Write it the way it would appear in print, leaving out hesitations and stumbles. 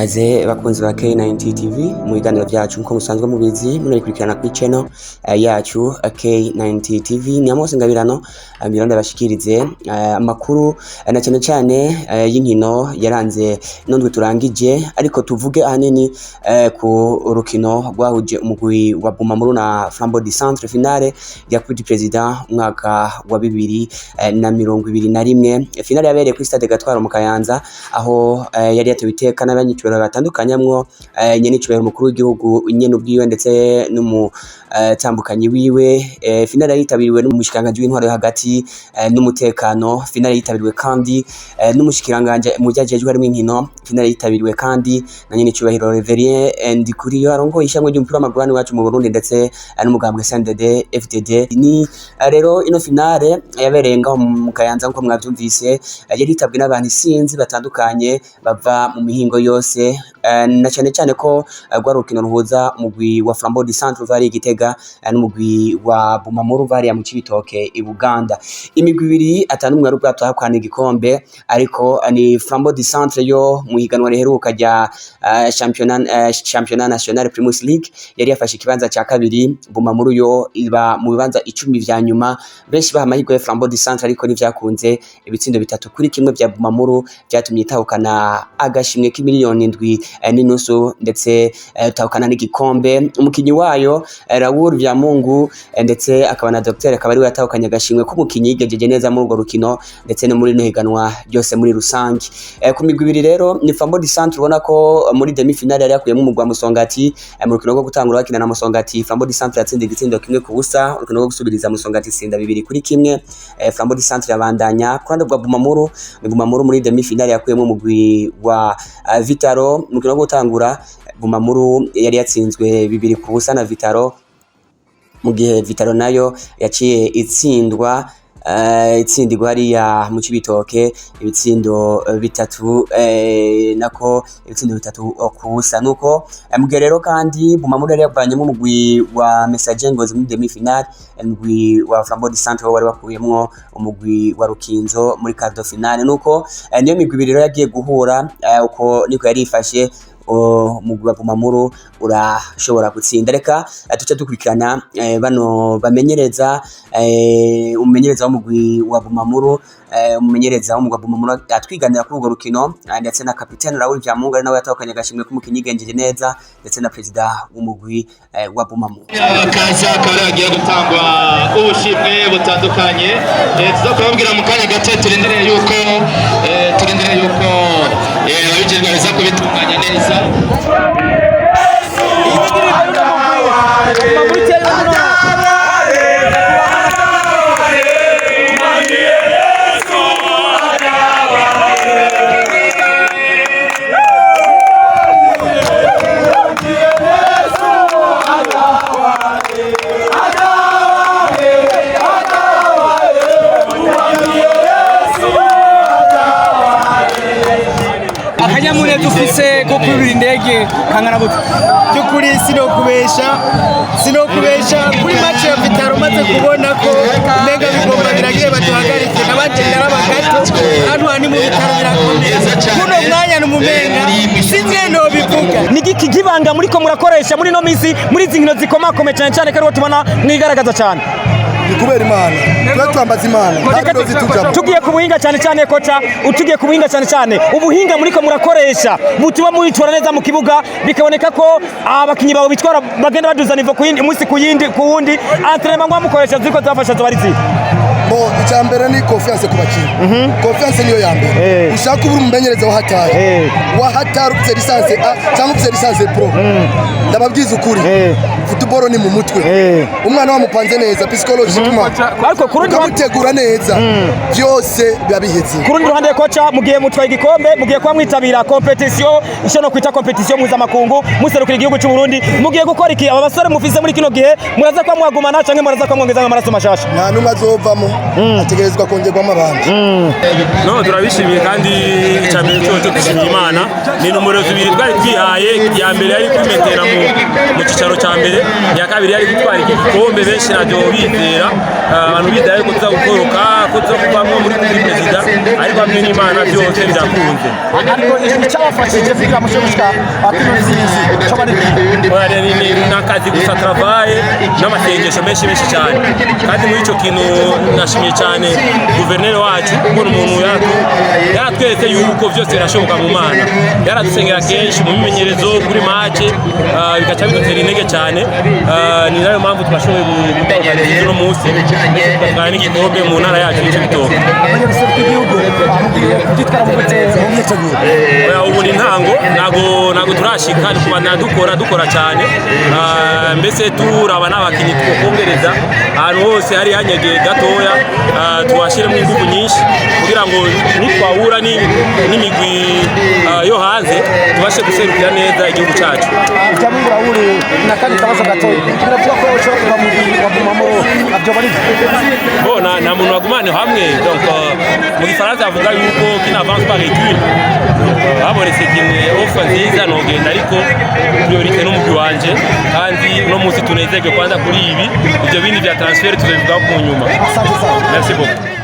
Kaze bakunzi ba K90 TV mu biganiro byacu nko musanzwe mubizi munarikurikirana kuri channel yacu K90 TV ni amose ngabirano miranda bashikirize amakuru na cyane y'inkino yaranze nondwe turangije ariko tuvuge ahanini ku rukino rwahuje umugwi wa Bumamuru na Flambeau du Centre finale ya Petit President umwaka wa 2021 finale yabereye kuri stade Gatwaro mu Kayanza aho yari yatubiteka n'abanyiciro batandukanyamwo nyeniciro mukuru w'igihugu nyene ubwiwe ndetse n'umutambukanyi wiwe finale yitabiriwe n'umushikiranganje w'intwaro yo hagati n'umutekano finale yitabiriwe kandi n'umushikiranganje mu byajejwe harimo inkino finale yitabiriwe kandi na nyeniciro Reverien Ndikuriyo arongo ishamwe ry'umupira w'amaguru wacu mu Burundi ndetse n'umugambwe CNDD FDD ni rero ino finale yabereye ngaho mu Kayanza nko mwavyumvise yari yitabwe n'abantu isinzi batandukanye bava mu mihingo yose na cyane ko rwarukino ruhuza umugwi wa Flambeau du Centre vari Gitega n'umugwi wa Bumamuru vari mu Cibitoke i Buganda imigwi ibiri atanumwe ari ubwato hakwana igikombe ariko ni Flambeau du Centre yo mu higanwa riheruka rya championnat national Primus League yari yafashe ikibanza cya kabiri Bumamuru yo iba mu bibanza 10 vya nyuma benshi bahamahirwe Flambeau du Centre ariko nivyakunze ibitsindo bitatu kuri kimwe vya Bumamuru byatumye itahukana agashimwe k'imiliyoni 7 n'inusu ndetse tahukana n'igikombe umukinyi wayo Raoul Vyamungu ndetse akaba na Dr akaba ari yatahukanye agashimwe k'umukinyi yigejeje neza muri urwo rukino ndetse no muri no higanwa byose muri rusangi ku migwi ibiri rero ni Flambeau du Centre ubona ko muri demi finale yari yakuyemo umugwa Musongati mu rukino rwo gutangura bakina na Musongati Flambeau du Centre yatsinze igitsindo kimwe ku busa urukino rwo gusubiriza Musongati sinda 2-1 Flambeau du Centre yabandanya kuranda bwa Bumamuru muri demi finale yakuyemo umugwi wa Vitaro mu rukino rwo gutangura Bumamuru yari yatsinzwe 2-0 na Vitaro mu gihe Vitaro nayo yaciye itsindirwa hariya mu Cibitoke ibitsindo bitatu nako ibitsindo bitatu kubusa nuko mugihe rero kandi Bumamuru yari yavanyemo umugwi wa Messager Ngozi muri demi finale umugwi wa Flambeau du Centre wari wakuyemwo umugwi wa Rukinzo muri quart de finale nuko niyo migwi ibiri rero yagiye guhura uko niko yari ifashe umugwi wa Bumamuru urashobora gutsinda reka tuca dukurikirana bano bamenyereza umumenyereza w'umugwi wa Bumamuru umumenyereza w'umugwi wa Bumamuru atwiganira kuri urwo rukino ndetse na kapiteni Raoul Vyamungu ari nawe yatahukanye agashimwe k'umukinyi yigenjeje neza ndetse na president w'umugwi wa Bumamuru akaza akaba yagiye gutangwa ubushimwe butandukanye tuzakubabwira mu kanya gato turindire yuko ababijejwe baza kubitunganya neza akanyamuneza dufise ko kurira indege kangana gute cyukuri sinokubesha kuri match ya Vitaro maze kubona ko mega bigomba biragiye baduhagarike nabanje narabagato hano hani mu Vitaro birakomeza kuno mwanya numumenga sinje no bivuga nigiki gibanga muri ko murakoresha muri no misi muri zinkino zikomakome cyane kari tubona mwigaragaza cyane kubera Imana twambaza Imana tugiye kubuhinga cyane kocha utugiye kubuhinga cyane ubuhinga muri ko murakoresha mutuma muritora neza mu kibuga bikaboneka ko abakinyi bawe bitwara bagenda baduza nivo ku yindi umunsi ku wundi entraînement ngwa mukoresha ziko zafasha zabarizi icyambere ni confiance ku bakinyi confiance niyo yambere ushaka ubura umumenyereza wa hatari ufite licence A cyangwa ufite licence pro ndababwiza ukuri football ni mu mutwe umwana wamupanze neza psychologiquement ariko kurundi utegura neza byose byabiheze kurundi ruhande kocha mugiye mutwaye igikombe mugiye kwa mwitabira competition ishono kwita competition muza makungu muserukira igihugu cy'u Burundi mugiye gukora iki aba basore mufise muri kino gihe muraza kwa mwagumana canke muraza kwa mwongeza amaraso mashasha nta numwe azovamo ategerezwa kongerwamo abandi no turabishimiye kandi icyambere cyo dushimiye Imana ni numero 2 twari twihaye ya mbere yari kwimetera mu cicaro cya mbere iya kabiri yari gutwara iki gikombe benshi nabyo bizera abantu bizera yuko tuza gukoroka ko tuza kuvamo muri perezida ariko hamwe n'Imana byose birakunze ariko icyabafashije kugira ngo mushobora kino nzizi ni n'akazi gusa travaye n'amasengesho menshi cyane kandi muri icyo kintu nashimiye cyane guverineri wacu kubona umuntu yaratweretse yuko byose birashoboka mu Mana yaradusengera kenshi mu mimenyerezo kuri match bigaca bidutera intege cyane ni nayo mpamvu twashoboye gutanga uno munsi tugatwara n'igikombe mu ntara yacu y'Ibitoke ubu ni ntango ntago turashika dukora cyane mbese turaba n'abakinnyi twokongereza ahantu hose hari hanyegeye gatoya tubashiremo ingufu nyinshi kugira ngo nitwahura n'imigwi yo hanze tubashe guserukira neza igihugu cyacu nta muntu wagumane hamwe donc mu gifaransa bavuga yuko kinavance par équipe habonetse ofa nziza nogenda ariko priorite n'umugwi wanje kandi uno munsi tunezerwe kwanza kuri ibi ibyo bindi bya transfer tuzobivugaho ku nyuma merci beaucoup